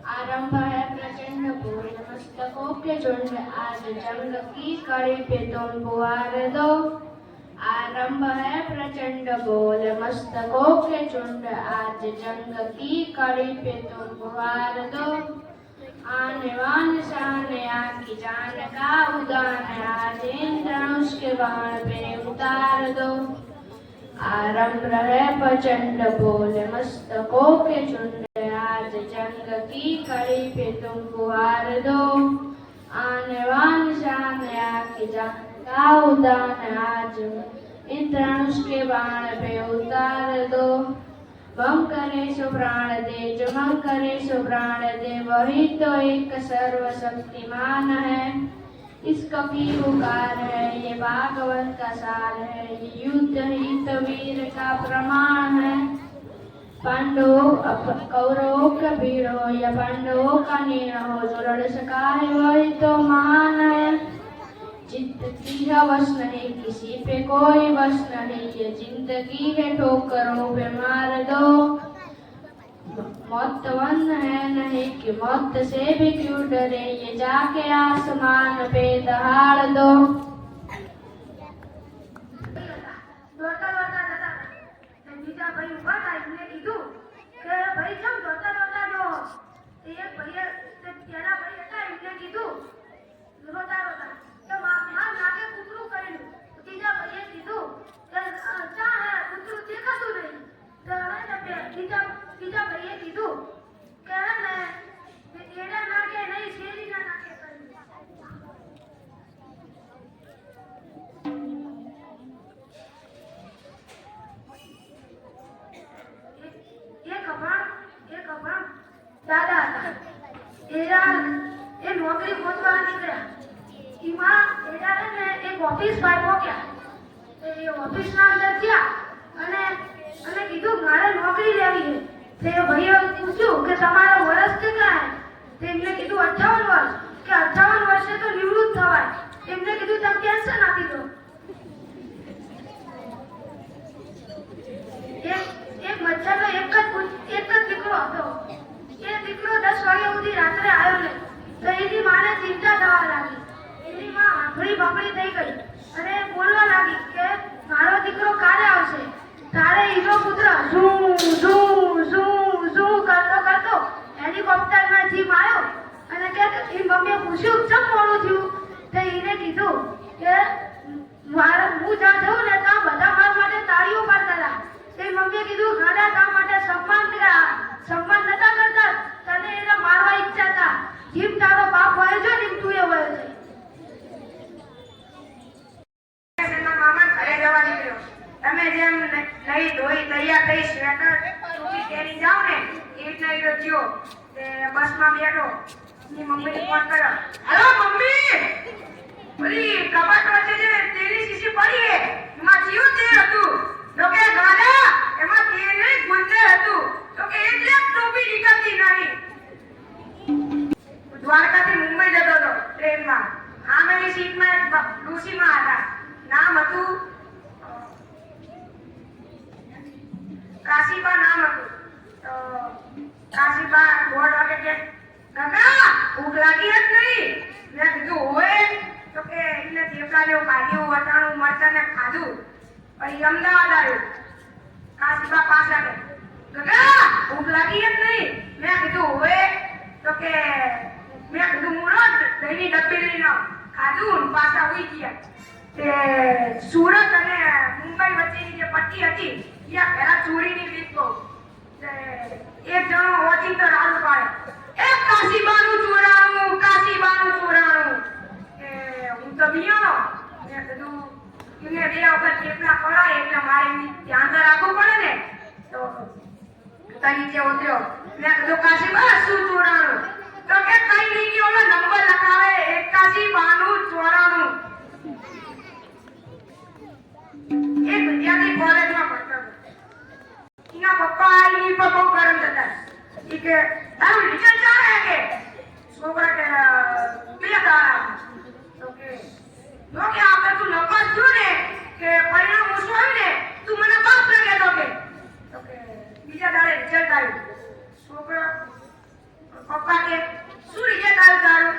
आरंभ है प्रचंड भूल मस्तकों के झुंड आज जंग की कड़ी पे तुम बुहार दो। आरंभ है प्रचंड बोल मस्तकों के झुंड आज जंग की कड़ी पे तुम बुहार दो। आने वान शान आकी जान का उदान आज इंद्रधनुष के बाण पे उतार दो। आरंभ है प्रचंड बोल मस्तकों के झुंड आज जंग की कड़ी पे तुम बुहार दो। आने वान शान आकी जान का उदान आज इंद्रधनुष के बाण पे उतार दो। वम करे सो प्राण दे जो हम करे सो प्राण दे वही तो एक सर्वशक्तिमान है। इसका की पुकार है ये भागवत का सार है ये युद्ध हित वीर का प्रमाण है। पांडवों कौरवों का भीड़ हो या पांडवों का नीण हो जो लड़ सका है वही तो महान है। चित्त की है वश नहीं किसी पे कोई बस नहीं ये जिंदगी है ठोकरों पे मार दो। मौतवन है नहीं कि मौत से भी क्यों डरे, ये जाके आसमान पे दहाड़ दो। દોડતા દોડતા જતા બીજા ભાઈ ઉભા હતા એમને કીધું કે ભાઈ કેમ દોડતા દોડતા જો એક ભાઈએ પેલા ભાઈ હતા એમને કીધું રોતા રોતા કે માર નાકે કૂતરું કર્યું. બીજા ભાઈએ કીધું કે ચા હે કૂતરું દેખાતું નહીં. તો બીજા ભાઈએ કીધું કે ને એના નાકે નહીં શેરીના નાકે કર્યું. દાદા હતા એ નોકરી ગોતવા નીકળ્યા. એમાં એના ને એક ઓફિસ ભાઈ પહોંચ્યા. એ ઓફિસના અંદર ગયા અને કીધું મારે નોકરી લેવી છે. તે ભાઈએ પૂછ્યું કે તમારા વર્ષ કેટલા છે? તેમને કીધું 58 વર્ષ. કે 58 વર્ષે તો નિવૃત્ત થવાય. એમને કીધું તમે કેન્સર આપી દો. એક મચ્છરનો એક જ દીકરો હતો. એ દીકરો 10 વાગ્યા સુધી રાત્રે આવ્યો નહીં. તો એની માને ચિંતા થવા લાગી. એની માં આંખડી બકડી થઈ ગઈ અને બોલવા લાગી કે મારો દીકરો ક્યારે આવશે? તારે હીરો પુત્ર ઝૂ ઝૂ ઝૂ ઝૂ કરતો કરતો હેલિકોપ્ટરમાં જીપ આવ્યો અને કે એ મમ્મીએ પૂછ્યું કેમ મોડું થયું? તો એને કીધું કે હું જ્યાં જઉં ને ત્યાં બધા મારા માટે તાળીઓ પાડતા હતા. તે મમ્મીએ કીધું ગાડા કામ માટે સન્માન નતા કરતા, તને એને મારવા ઈચ્છા હતા. જીમ તારો બાપ વયો છે ને તું એ વયો છે. એના મામા ઘરે જવા નીકળ્યો. તમે જેમ નહીં ધોઈ તૈયાર થઈ સ્વેટર ટોપી પહેરી જાવ ને એ રીતના એ થયો. તે બસમાં બેઠો. એની મમ્મીને ફોન કર્યો. હેલો મમ્મી, ઓલી કબાટ વચ્ચે જે તેલની શીશી પડી હે એમાં જીવ તે હતું. તો કે ગાડા એમાં તેલ નહીં ગુંદર હતું. તો કે એટલે ટોપી નીકળતી નહીં. દ્વારકાથી મુંબઈ જતો હતો ટ્રેનમાં. આમેની સીટમાં એક ડોશીમાં હતા. નામ હતું કાશીબા નામ હતું. તો કાશીબા બોર્ડ વાગે કે કાકા ભૂખ લાગી જ નહીં? મેં કીધું હોય. તો કે એટલે થેપલા જેવું ભાગ્યું વટાણું મરચાં ને ખાધું. પછી અમદાવાદ આવ્યું. કાશીબા પાછા કે કાકા ભૂખ લાગી જ નહીં? મેં કીધું હોય. તો કે મેં કીધું મુરત દહીંની ડબ્બી લઈને ખાધું પાછા ઉઈ ગયા. તે સુરત અને મુંબઈ વચ્ચેની જે પટ્ટી હતી ત્યાં પહેલા ચોરીની રીત કહું. એક જણો ઓચિંતો રાડું પાડે, એ કાશીબાનું ચોરાણું, કાશીબાનું ચોરાણું. હું તો બિયાનો. મેં કીધું એને 2 વખત થેપલા ખવડાય એટલે મારે ધ્યાન તો રાખવું પડે ને. તો તરીકે ઉતર્યો. મેં કીધું કાશીબા શું ચોરાણું? તો કે કઈ નહીં કે ઓલો નંબર લખાવે 81 ચોરાણું. એક વિદ્યાર્થી કોલેજમાં ભણતો હતો. એના પપ્પા એની પર બહુ ગરમ થતા. એ કે તારું રિઝલ્ટ આવે કે? છોકરા કે 2 દાડા. તો કે જો કે આપણે તું નપાસ થયો ને કે પરિણામ ઓછું આવ્યું ને તું મને બાપ ન કહેતો કે. તો કે બીજા દાડે રિઝલ્ટ આવ્યું. છોકરા પપ્પા કે શું રિઝલ્ટ આવ્યું તારું?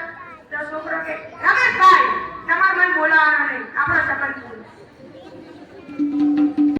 તો છોકરો કે રમેશભાઈ તમારે મને બોલાવવાનો નહીં, આપણો સંબંધ